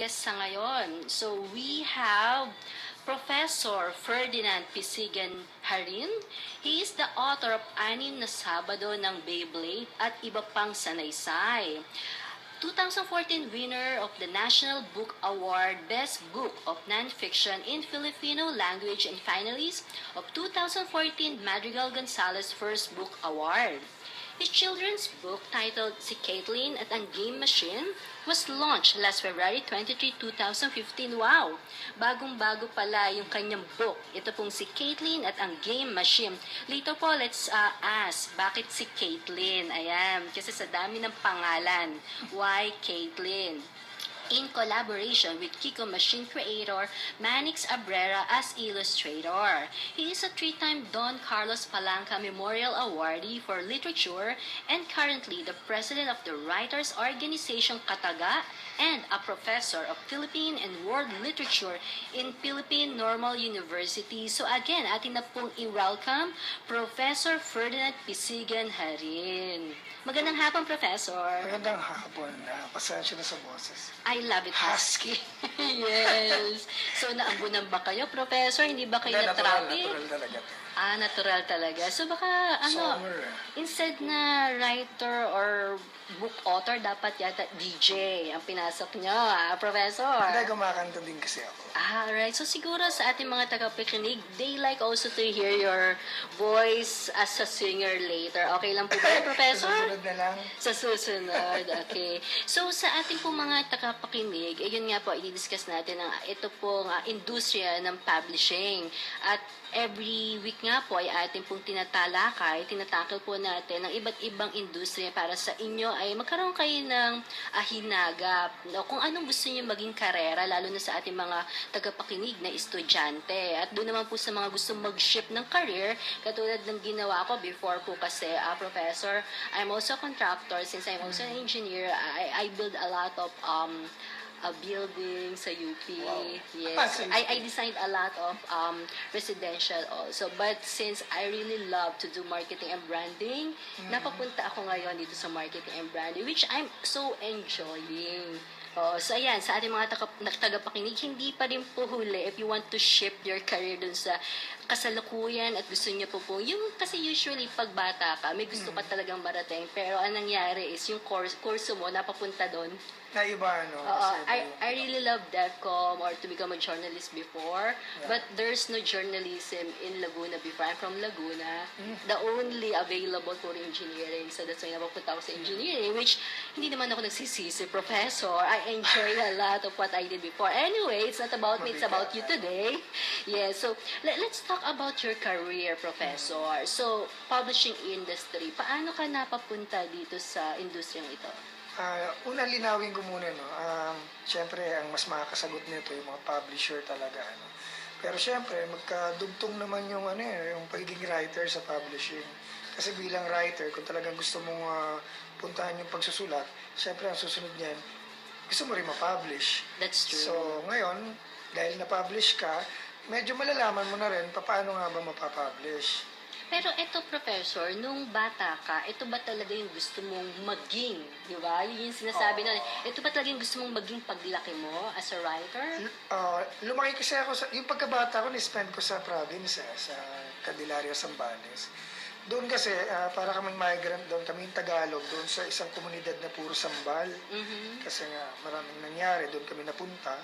Yes, sa ngayon. So, we have Professor Ferdinand Pisigan Harin. He is the author of 6 na Sabado ng Beyblade at iba pang sanaysay. 2014 winner of the National Book Award Best Book of Nonfiction in Filipino Language and finalist of 2014 Madrigal Gonzalez First Book Award. His children's book titled Si Caitlin at ang Game Machine was launched last February 23, 2015. Wow! Bagong-bago pala yung kanyang book. Ito pong Si Caitlin at ang Game Machine. Later po, let's ask, bakit si Caitlin? Ayan, kasi sa dami ng pangalan. Why Caitlin? In collaboration with Kiko Machine creator Manix Abrera as illustrator. He is a 3-time Don Carlos Palanca Memorial Awardee for Literature and currently the president of the Writers Organization Kataga and a professor of Philippine and World Literature in Philippine Normal University. So again, atin na pong i-welcome Professor Ferdinand Pisigan Harin. Magandang hapon, Professor. Magandang hapon. Pasensya na sa boses. I love it, husky. Yes. So, naambunan ba kayo, Professor? Hindi ba kayo na-traffic? Natural talaga. Natural talaga. So, baka, Summer. instead na writer or book author, dapat yata DJ ang pinasok nyo, Professor? Hindi, kumakanta din kasi ako. Right. So, siguro sa ating mga tagapakinig, they like also to hear your voice as a singer later. Okay lang po ba, Professor? Susunod na lang. Sa susunod, okay. So, sa ating pong mga tagapakinig, yun nga po, i-discuss natin ang ito pong industriya ng publishing. At every week nga po ay ating pong tinatalakay, tinatakil po natin ang iba't ibang industriya para sa inyo ay magkaroon kayo ng hinagap. No? Kung anong gusto niyo maging karera, lalo na sa ating mga tagapakinig na estudyante. At doon naman po sa mga gustong mag-shift ng career, katulad ng ginawa ko before po kasi, Professor, I'm also a contractor. Since I'm also an engineer, I build a lot of a building sa UP. Wow. Yes. I designed a lot of residential also. But since I really love to do marketing and branding, napapunta ako ngayon dito sa marketing and branding, which I'm so enjoying. So ayan, sa ating mga tagapakinig, hindi pa rin po huli if you want to shift your career dun sa kasalukuyan at gusto niyo po yung kasi usually pag bata ka, may gusto ka talagang marating, pero ang nangyari is yung kurso mo napapunta doon. Naiba, no? I really love DevCom or to become a journalist before, but there's no journalism in Laguna before. I'm from Laguna. The only available for engineering. So that's why napapunta ako sa engineering, which hindi naman ako nagsisisi, Professor. I enjoy a lot of what I did before. Anyway, it's not about me, it's about you today. Yeah, so let's talk about your career, Professor. So, publishing industry, paano ka napapunta dito sa industriyang ito? Una, linawin ko muna, no? Siyempre, ang mas makakasagot nito yung mga publisher talaga, no? Pero siyempre, magkadugtong naman yung, yung pagiging writer sa publishing. Kasi bilang writer, kung talagang gusto mong puntahan yung pagsusulat, siyempre, ang susunod niyan, gusto mo rin ma-publish. That's true. So, ngayon, dahil na-publish ka, medyo malalaman mo na rin paano nga ba mapapublish. Pero ito, Professor, nung bata ka, ito ba talaga yung gusto mong maging? Di ba? Yun yung sinasabi na, ito ba talaga yung gusto mong maging paglaki mo as a writer? Lumaki kasi ako, yung pagkabata ko, ni-spend ko sa province, sa Candelaria, Zambales. Doon kasi, para kaming migrant doon, kaming Tagalog, doon sa isang komunidad na puro sambal. Kasi nga, maraming nangyari, doon kami napunta.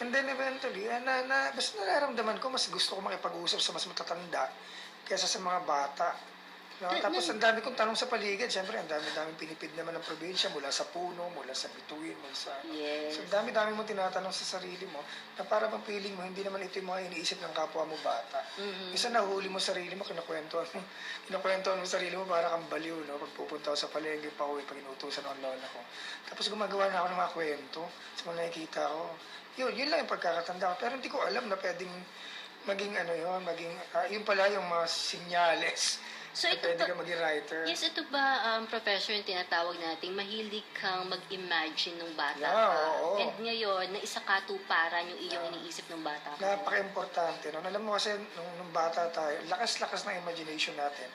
And then eventually, basta nararamdaman ko, mas gusto ko makipag-usap sa mas matatanda kaysa sa mga bata. No? Tapos ang dami kong tanong sa paligid. Siyempre, ang dami-daming pinipid naman ng probinsya mula sa puno, mula sa bituin, mula sa... Yes. So, dami-dami mo tinatanong sa sarili mo na para bang feeling mo, hindi naman ito yung mga iniisip ng kapwa mo bata. Isa nahuli mo sarili mo, kinakwentuhan mo sarili mo para kang baliw, no? Pag pupunta ako sa palengke, pauwi, pag inutusan ako ng lola ko. Tapos gumagawa na ako ng mga kwento sa mga nakikita ko. Yun lang yung pagkakatanda ko. Pero hindi ko alam na pwedeng maging yun pala yung mga sinyales So, na pwede ka maging writer. Yes, ito ba, Professor, yung tinatawag natin, mahilig kang mag-imagine nung bata Yeah, ka? oo. And ngayon, na isa katuparan yung iyong iniisip ng bata ka? Napaka-importante. No? Alam mo kasi, nung bata tayo, lakas-lakas ng imagination natin.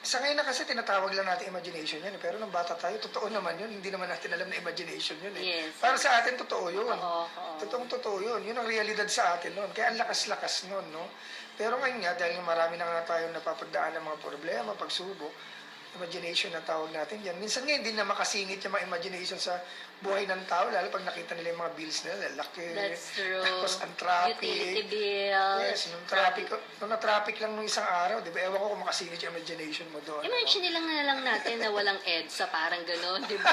Sa ngayon na kasi tinatawag lang natin imagination yan. Pero nung bata tayo, totoo naman yun. Hindi naman natin alam na imagination yun. Yes. Para sa atin, totoo yun. Oo, oo. Totoo yun. Yun ang realidad sa atin noon. Kaya ang lakas-lakas noon, no? Pero ngayon nga, dahil marami na nga tayong napapagdaan ng mga problema, pagsubok, imagination na tawag natin yan. Minsan nga hindi na makasingit yung mga imagination sa buhay ng tao, lalo pag nakita nila yung mga bills nila, laki. That's true. Tapos ang traffic. Utility bills. Yes, nung na-traffic lang nung isang araw, di ba? Ewan ko kung makasingit yung imagination mo doon. Imagine nila nga lang natin na walang EDSA, parang gano'n, di ba?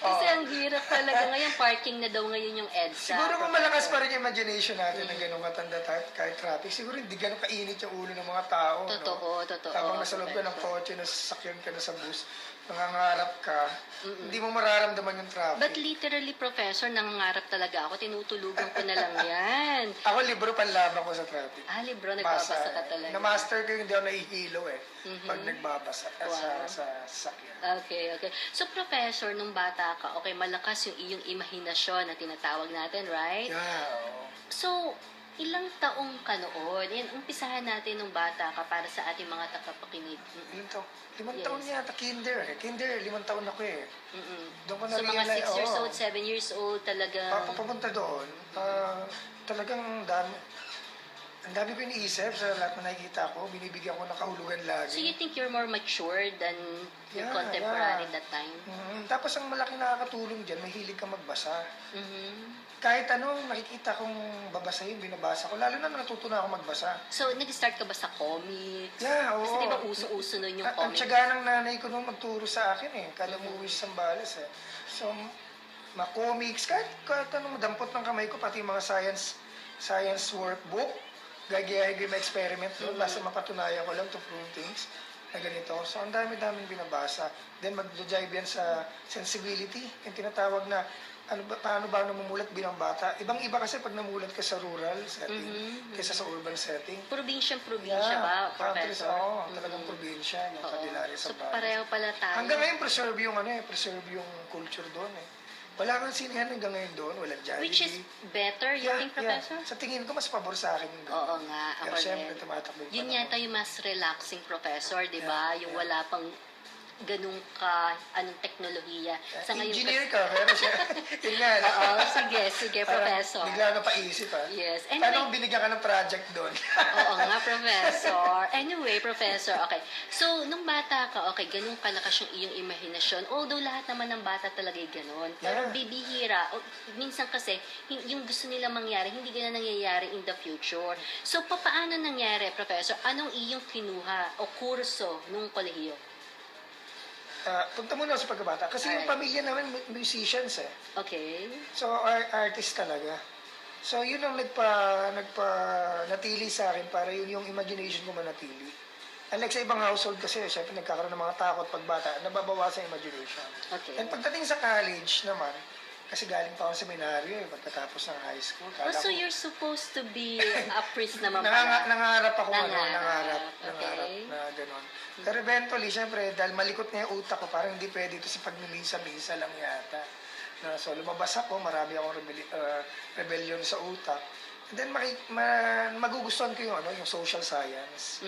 Kasi ang hirap talaga. Ngayon, parking na daw ngayon yung EDSA. Siguro kung malakas pa rin yung imagination natin ng gano'ng katanda tayo, kahit traffic, siguro hindi gano'ng kainit yung ulo ng mga tao. Totoo, no? totoo. Habang nasa loob ka ng kotse, nasasakyan ka na sa bus, nangangarap ka, hindi mo mararamdaman yung traffic. But literally, Professor, nangangarap talaga ako. Tinutulugan ko na lang yan. Ako, libro panlaban ko sa traffic. Libro, nagbabasa ka talaga. Na-master ko yung hindi ako nahihilo pag nagbabasa sa sasakyan. Okay. So, Professor, nung bata ka, okay, malakas yung iyong imahinasyon na tinatawag natin, right? Yeah, oo. So, ilang taong ka noon? Yan, umpisahan natin nung bata ka para sa ating mga tagapakinig. Ilan taon? 5 Yes. taon yata, kinder. Kinder, 5 taon ako eh. Doon ko So, mga na-realize, 6 years oo. old, 7 years old, talaga. Papunta doon, talagang ang dami ko iniisip sa lahat na nakikita ko. Binibigyan ko ng kahulugan So, lagi. you think you're more mature than your Yeah, contemporary yeah. that time? Tapos ang malaking nakakatulong dyan, may hilig ka magbasa. Mhm. Kahit ano, nakikita kong babasahin, binabasa ko. Lalo na natuto na ako magbasa. So, nag-start ka ba sa comics? Yeah, oo. Kasi di ba uso-uso nun yung Ang comics? tiyaga ng nanay ko nung magturo sa akin kada umuwi sa Sambales So, mga comics, kahit anong dampot ng kamay ko, pati yung mga science workbook, gagayahin ko yung mga experiment doon, basta mapatunayan ko lang to prove things na ganito. So, ang dami-daming binabasa. Then, mag-jive yan sa sensibility, yung tinatawag na paano ba namumulat bilang bata. Ibang-iba kasi pag namulat ka sa rural setting kaysa sa urban setting. Probinsya ba, countries, Professor? talagang probinsya, yung Candelaria sa So, pareho pala tayo. Hanggang ngayon, preserve yung culture doon Wala kang sinihan hanggang ngayon doon, walang Jollibee. Which is better, you think, Professor? Sa tingin ko, mas pabor sa akin yung Oo nga, Pero ako syempre, rin. tumatakbo yung Yun panahon. yata yung mas relaxing, Professor, di ba? Yeah, Yung yeah. wala pang ganung anong teknolohiya. Sa ngayon, Engineer ka, pero siya, yun nga. Oo, sige, Professor. Bigla na paisip Yes. Paano Anyway, kung binigyan ka ng project doon? oo nga, Professor. Anyway, Professor, okay. So, nung bata ka, okay, ganun kalakas yung iyong imahinasyon. Although lahat naman ng bata talaga ay ganun. Pero Yeah. bibihira. Minsan kasi, yung gusto nila mangyari, hindi ganun nangyayari in the future. So, paano nangyari, Professor? Anong iyong kinuha o kurso nung kolehiyo? Punta muna ako sa pagkabata. Kasi yung Alright. pamilya namin, musicians Okay. So, artist talaga. So, yun ang natili sa akin para yung imagination ko manatili. Unlike sa ibang household kasi, syempre nagkakaroon ng mga takot pag bata, nababawasan yung imagination. Okay. And pagdating sa college naman, kasi galing pa ako sa seminaryo pagkatapos ng high school. Oh, so you're supposed to be a priest naman Nangarap ako, Nangarap, nangarap okay. na gano'n. Pero eventually, syempre, dahil malikot na yung utak ko, parang hindi pwede ito sa pagmimisa-misa lang yata. So, lumabas ako, marami akong rebellion sa utak. And then, magugustuhan ko yung social science.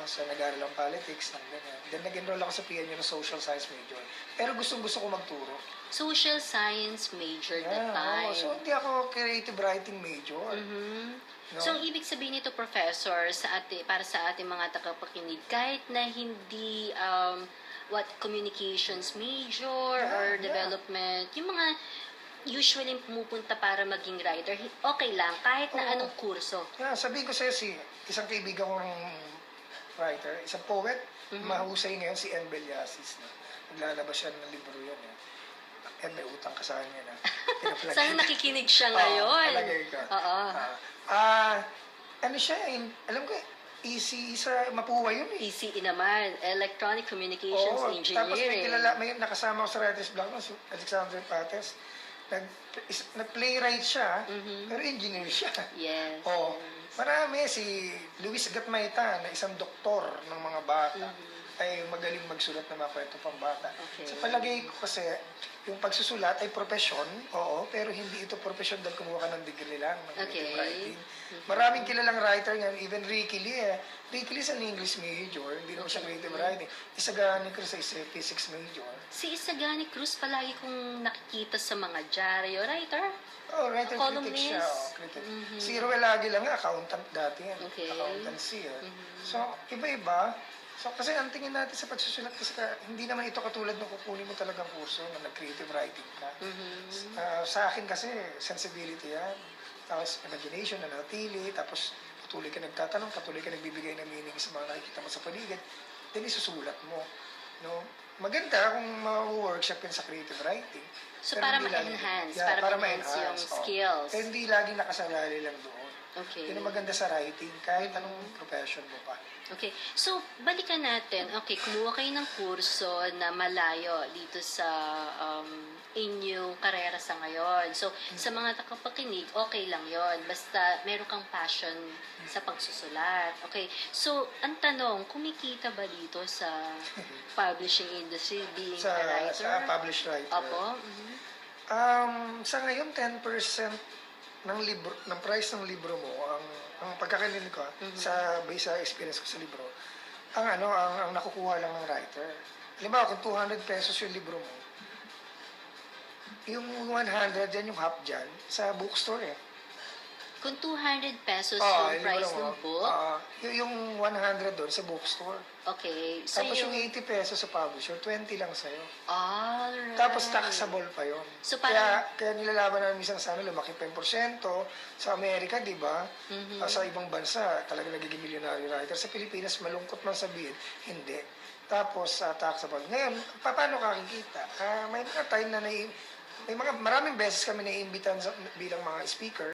So, nag-aaral ang politics, ganyan. Then, nag-enroll ako sa PNU ng social science major. Pero gustong-gusto ko magturo. Social science major that time. So, hindi ako creative writing major. No? So, ang ibig sabihin nito, Professor, para sa ating mga tagapakinig, kahit na hindi communications major or development, yung mga usually pumupunta para maging writer, okay lang, kahit na anong kurso. Sabihin ko sa'yo, isang kaibigan kong writer, isang poet, mahusay ngayon si N. Belyasis. Naglalabas siya ng libro yan. May utang ka sa kanya na. Sana nakikinig siya ngayon. Palagay ka. Oo. Ano siya, alam ko, easy sa mapuwa yun ECE naman, Electronic Communications Tapos Engineering. may nakasama ko sa writer's block, si Alexander Pates. Nag-playwright siya, pero engineer siya. Yes. Marami si Luis Gatmaita na isang doktor ng mga bata. ay magaling magsulat ng mga kwento pambata. Okay. Sa palagay ko kasi, yung pagsusulat ay profesyon, oo, pero hindi ito profesyon dahil kumuha ka ng degree lang ng creative Okay. writing. Maraming kilalang writer ngayon, even Ricky Lee Ricky Lee is an English major, hindi naman siya creative writing. Isagani Cruz is a physics major. Si Isagani Cruz palagi kong nakikita sa mga dyaryo. Writer? Oh, writer critic siya. Columnist? Oh, critic. Si Ruel Aguila nga, accountant dati yan. Okay. Accountancy. So, iba-iba. So, kasi ang tingin natin sa pagsusulat, kasi hindi naman ito katulad ng kukunin mo talagang kurso na nag-creative writing ka. Sa akin kasi, sensibility yan. Tapos, imagination, nanatili. Tapos, patuloy ka nagtatanong, patuloy ka nagbibigay ng meaning sa mga nakikita mo sa paligid. Then, isusulat mo. No? Maganda kung ma-workshop yan sa creative writing. So, Pero para hindi lagi- ma-enhance, Yeah, para ma-enhance yung oo. skills. Pero hindi lagi nakasalali lang doon. Okay. Yun ang maganda sa writing, kahit anong profession mo pa. Okay. So, balikan natin. Okay, kumuha kayo ng kurso na malayo dito sa inyong karera sa ngayon. So, sa mga takapakinig, okay lang yon. Basta meron kang passion sa pagsusulat. Okay. So, ang tanong, kumikita ba dito sa publishing industry being Sa, a writer? sa published writer. Opo. Sa ngayon, 10% ng libro, ng price ng libro mo, ang pagkakalinig ko, sa base sa experience ko sa libro, ang nakukuha lang ng writer. Halimbawa, kung 200 pesos yung libro mo, yung 100 dyan, yung half dyan, sa bookstore eh. Kung 200 pesos Oo, yung price libro mo. ng book, Yung 100 doon sa bookstore. okay. So, Tapos yung 80 pesos sa publisher, 20 lang sa'yo. alright. Tapos taxable pa yon. So, parang- Kaya nilalaban namin minsan sa amin, lumaki pa yung porsyento. Sa Amerika, di ba? Sa ibang bansa, talaga nagiging milyonaryo writer. Sa Pilipinas, malungkot man sabihin, hindi. Tapos, taxable. Ngayon, paano kakikita? May mga time na maraming beses kami naiimbitan bilang mga speaker.